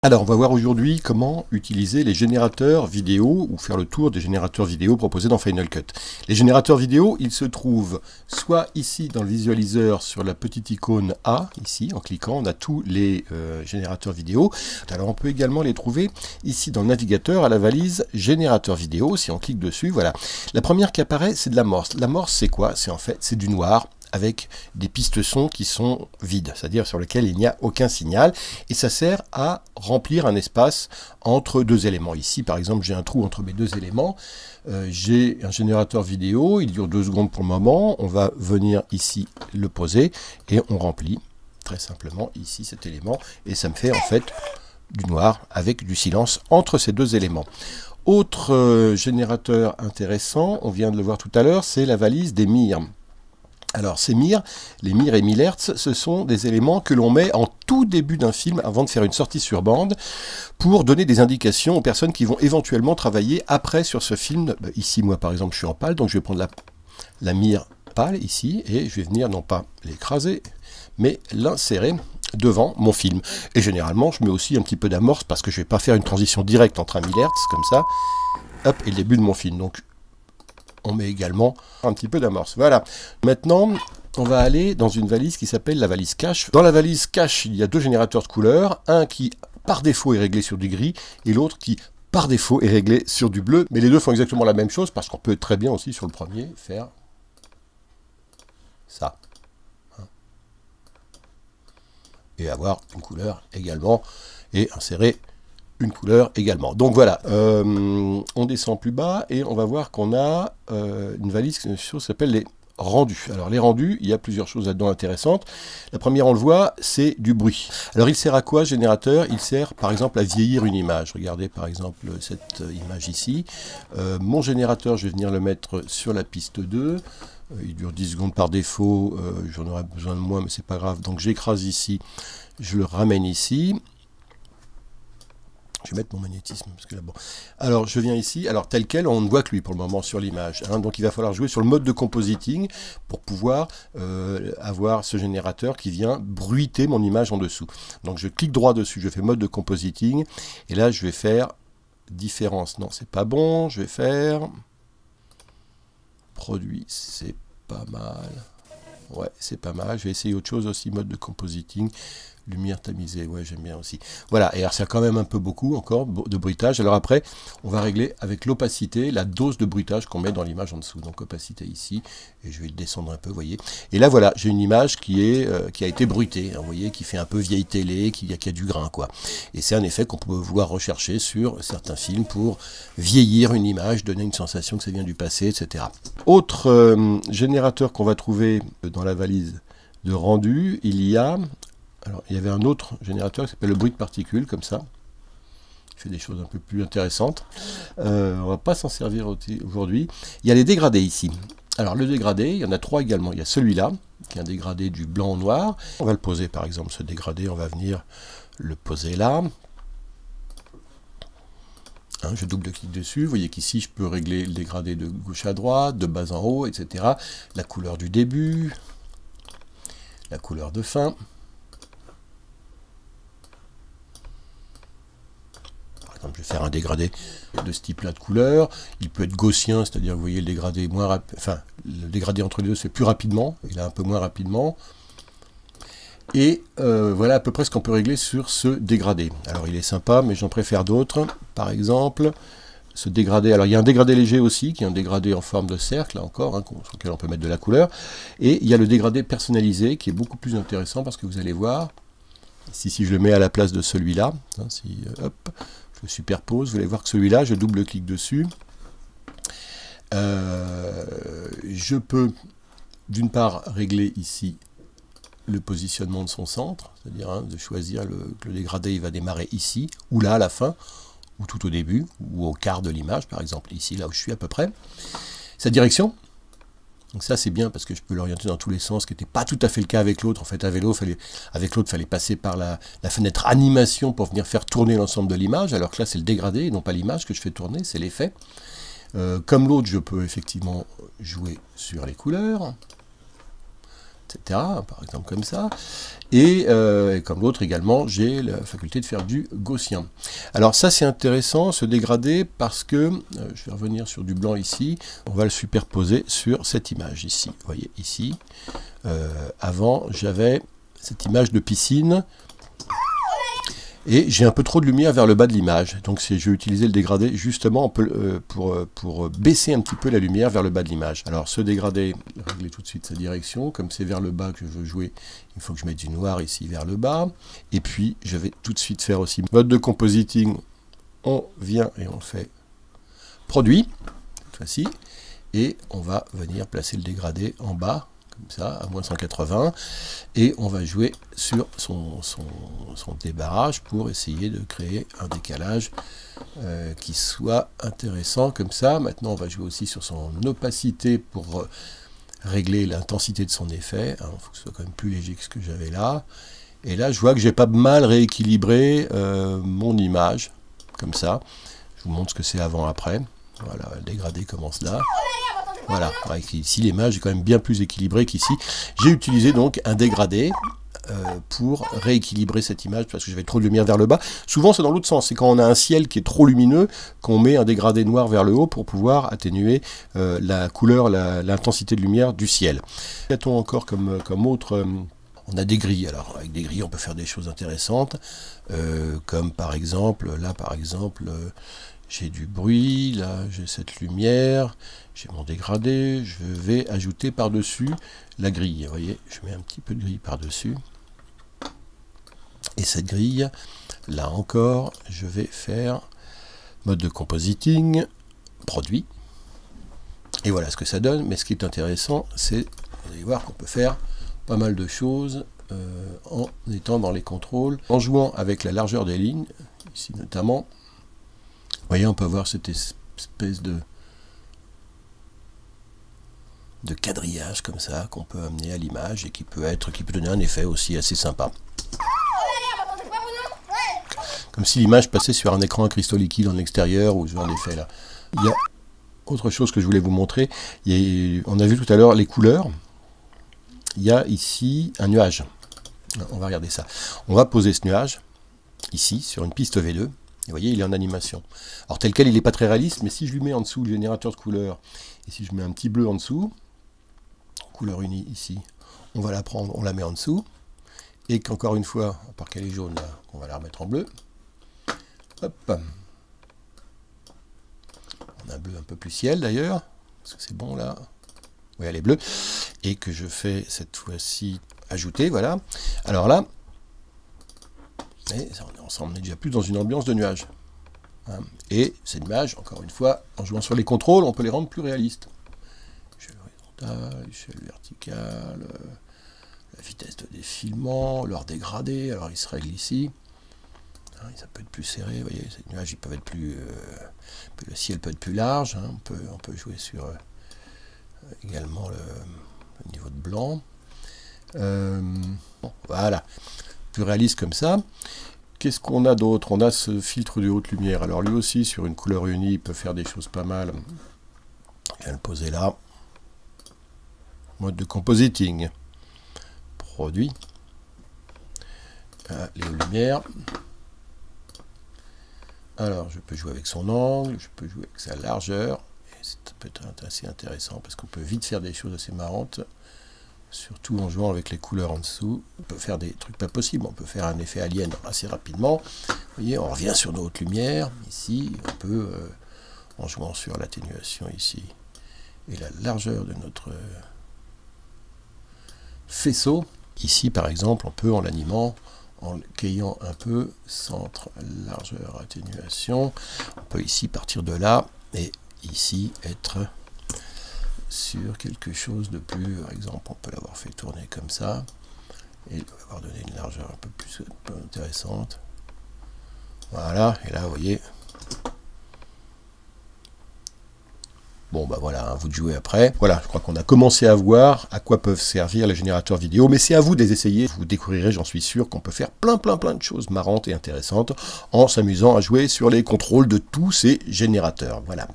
Alors, on va voir aujourd'hui comment utiliser les générateurs vidéo ou faire le tour des générateurs vidéo proposés dans Final Cut. Les générateurs vidéo, ils se trouvent soit ici dans le visualiseur sur la petite icône A, ici, en cliquant, on a tous les générateurs vidéo. Alors, on peut également les trouver ici dans le navigateur à la valise générateur vidéo, si on clique dessus, voilà. La première qui apparaît, c'est de l'amorce. L'amorce, c'est quoi? C'est en fait, c'est du noir, avec des pistes son qui sont vides, c'est-à-dire sur lesquelles il n'y a aucun signal, et ça sert à remplir un espace entre deux éléments. Ici, par exemple, j'ai un trou entre mes deux éléments, j'ai un générateur vidéo, il dure 2 secondes pour le moment, on va venir ici le poser, et on remplit très simplement ici cet élément, et ça me fait en fait du noir avec du silence entre ces deux éléments. Autre générateur intéressant, on vient de le voir tout à l'heure, c'est la valise des mires. Alors ces mires, les mires et millihertz, ce sont des éléments que l'on met en tout début d'un film avant de faire une sortie sur bande pour donner des indications aux personnes qui vont éventuellement travailler après sur ce film. Ici, moi par exemple, je suis en pâle, donc je vais prendre la mire pâle ici et je vais venir non pas l'écraser, mais l'insérer devant mon film. Et généralement, je mets aussi un petit peu d'amorce parce que je ne vais pas faire une transition directe entre un millihertz comme ça, hop, et le début de mon film. Donc on met également un petit peu d'amorce. Voilà. Maintenant, on va aller dans une valise qui s'appelle la valise cache. Dans la valise cache, il y a deux générateurs de couleurs. Un qui, par défaut, est réglé sur du gris et l'autre qui, par défaut, est réglé sur du bleu. Mais les deux font exactement la même chose parce qu'on peut très bien aussi, sur le premier, faire ça. Et avoir une couleur également et insérer une couleur également. Donc voilà, on descend plus bas et on va voir qu'on a une valise qui s'appelle les rendus. Alors les rendus, il y a plusieurs choses là-dedans intéressantes. La première, on le voit, c'est du bruit. Alors il sert à quoi ce générateur? Il sert par exemple à vieillir une image. Regardez par exemple cette image ici. Mon générateur, je vais venir le mettre sur la piste 2. Il dure 10 secondes par défaut, j'en aurais besoin de moins mais c'est pas grave. Donc j'écrase ici, je le ramène ici. Je vais mettre mon magnétisme, parce que là, bon. Alors, je viens ici, alors tel quel, on ne voit que lui pour le moment sur l'image. Hein, donc, il va falloir jouer sur le mode de compositing pour pouvoir avoir ce générateur qui vient bruiter mon image en dessous. Donc, je clique droit dessus, je fais mode de compositing, et là, je vais faire différence. Non, c'est pas bon, je vais faire produit, c'est pas mal. Ouais, c'est pas mal. Je vais essayer autre chose aussi, mode de compositing. Lumière tamisée, ouais, j'aime bien aussi. Voilà, et alors c'est quand même un peu beaucoup encore de bruitage. Alors après, on va régler avec l'opacité, la dose de bruitage qu'on met dans l'image en dessous. Donc opacité ici, et je vais le descendre un peu, vous voyez. Et là, voilà, j'ai une image qui a été bruitée, hein, vous voyez, qui fait un peu vieille télé, qui a du grain, quoi. Et c'est un effet qu'on peut vouloir rechercher sur certains films pour vieillir une image, donner une sensation que ça vient du passé, etc. Autre générateur qu'on va trouver dans la valise de rendu, il y a... Alors, il y avait un autre générateur qui s'appelle le bruit de particules, comme ça. Il fait des choses un peu plus intéressantes. On ne va pas s'en servir aujourd'hui. Il y a les dégradés ici. Alors, le dégradé, il y en a 3 également. Il y a celui-là, qui est un dégradé du blanc au noir. On va le poser, par exemple, ce dégradé. On va venir le poser là. Hein, je double-clique dessus. Vous voyez qu'ici, je peux régler le dégradé de gauche à droite, de bas en haut, etc. La couleur du début, la couleur de fin. Je vais faire un dégradé de ce type-là de couleur. Il peut être gaussien, c'est-à-dire vous voyez le dégradé moins rapide, enfin le dégradé entre les deux c'est plus rapidement, il a un peu moins rapidement. Et voilà à peu près ce qu'on peut régler sur ce dégradé. Alors il est sympa, mais j'en préfère d'autres. Par exemple, ce dégradé. Alors il y a un dégradé léger aussi, qui est un dégradé en forme de cercle, là encore, hein, sur lequel on peut mettre de la couleur. Et il y a le dégradé personnalisé, qui est beaucoup plus intéressant parce que vous allez voir. Ici, si je le mets à la place de celui-là, hein, si hop, je le superpose, vous allez voir que celui-là, je double-clique dessus. Je peux, d'une part, régler ici le positionnement de son centre, c'est-à-dire hein, de choisir que le dégradé il va démarrer ici, ou là à la fin, ou tout au début, ou au quart de l'image, par exemple, ici, là où je suis à peu près. Sa direction. Donc ça c'est bien parce que je peux l'orienter dans tous les sens, ce qui n'était pas tout à fait le cas avec l'autre. En fait avec l'autre il fallait passer par la fenêtre animation pour venir faire tourner l'ensemble de l'image, alors que là c'est le dégradé et non pas l'image que je fais tourner, c'est l'effet. Comme l'autre je peux effectivement jouer sur les couleurs. etc. Par exemple comme ça. Et comme l'autre également, j'ai la faculté de faire du gaussien. Alors ça c'est intéressant, ce dégradé, parce que, je vais revenir sur du blanc ici, on va le superposer sur cette image ici. Vous voyez ici, avant j'avais cette image de piscine, et j'ai un peu trop de lumière vers le bas de l'image. Donc je vais utiliser le dégradé justement pour baisser un petit peu la lumière vers le bas de l'image. Alors ce dégradé, régler tout de suite sa direction. Comme c'est vers le bas que je veux jouer, il faut que je mette du noir ici vers le bas. Et puis je vais tout de suite faire aussi mode de compositing. On vient et on fait produit, cette fois-ci. Et on va venir placer le dégradé en bas, comme ça, à moins 180, et on va jouer sur son débarrage pour essayer de créer un décalage qui soit intéressant, comme ça. Maintenant, on va jouer aussi sur son opacité pour régler l'intensité de son effet. Il faut que ce soit quand même plus léger que ce que j'avais là. Et là, je vois que j'ai pas mal rééquilibré mon image, comme ça. Je vous montre ce que c'est avant-après. Voilà, le dégradé commence là. Voilà, ici l'image est quand même bien plus équilibrée qu'ici. J'ai utilisé donc un dégradé pour rééquilibrer cette image parce que j'avais trop de lumière vers le bas. Souvent c'est dans l'autre sens, c'est quand on a un ciel qui est trop lumineux qu'on met un dégradé noir vers le haut pour pouvoir atténuer la couleur, l'intensité de lumière du ciel. Qu'a-t-on encore comme autre on a des grilles. Alors avec des grilles on peut faire des choses intéressantes comme par exemple, là par exemple j'ai du bruit, là j'ai cette lumière, j'ai mon dégradé, je vais ajouter par-dessus la grille. Vous voyez, je mets un petit peu de grille par-dessus. Et cette grille, là encore, je vais faire mode de compositing, produit. Et voilà ce que ça donne. Mais ce qui est intéressant, c'est, vous allez voir qu'on peut faire pas mal de choses en étant dans les contrôles, en jouant avec la largeur des lignes, ici notamment. Vous voyez, on peut avoir cette espèce de quadrillage comme ça qu'on peut amener à l'image et qui peut donner un effet aussi assez sympa. Comme si l'image passait sur un écran à cristaux liquides en extérieur ou sur un effet là. Il y a autre chose que je voulais vous montrer. On a vu tout à l'heure les couleurs. Il y a ici un nuage. On va regarder ça. On va poser ce nuage ici sur une piste V2. Et vous voyez, il est en animation. Alors tel quel, il n'est pas très réaliste, mais si je lui mets en dessous le générateur de couleurs, et si je mets un petit bleu en dessous, couleur unie ici, on va la prendre, on la met en dessous, et qu'encore une fois, à part qu'elle est jaune là, on va la remettre en bleu. Hop. On a un bleu un peu plus ciel d'ailleurs, parce que c'est bon là. Oui, elle est bleue. Et que je fais cette fois-ci ajouter, voilà. Alors là, et on est déjà plus dans une ambiance de nuage. Et ces nuages, encore une fois, en jouant sur les contrôles, on peut les rendre plus réalistes. Échelle horizontale, échelle verticale, la vitesse de défilement, leur dégradé, alors il se règle ici. Ça peut être plus serré, vous voyez, ces nuages ils peuvent être plus... le ciel peut être plus large, on peut jouer sur également le niveau de blanc. Bon, voilà. Plus réaliste comme ça. Qu'est-ce qu'on a d'autre? On a ce filtre de haute lumière. Alors lui aussi, sur une couleur unie, il peut faire des choses pas mal. Je viens le poser là. Mode de compositing. Produit. Les hautes lumières. Alors, je peux jouer avec son angle, je peux jouer avec sa largeur. Et ça peut être assez intéressant parce qu'on peut vite faire des choses assez marrantes. Surtout en jouant avec les couleurs en dessous. On peut faire des trucs pas possibles, on peut faire un effet alien assez rapidement. Vous voyez, on revient sur nos hautes lumières. Ici, on peut, en jouant sur l'atténuation ici, et la largeur de notre faisceau. Ici, par exemple, on peut, en l'animant, en cueillant un peu, centre, largeur, atténuation. On peut ici partir de là, et ici être... sur quelque chose de plus, par exemple, on peut l'avoir fait tourner comme ça, et avoir donné une largeur un peu plus intéressante. Voilà, et là, vous voyez. Bon, bah voilà, vous de jouer après. Voilà, je crois qu'on a commencé à voir à quoi peuvent servir les générateurs vidéo, mais c'est à vous de les essayer. Vous découvrirez, j'en suis sûr, qu'on peut faire plein de choses marrantes et intéressantes en s'amusant à jouer sur les contrôles de tous ces générateurs. Voilà.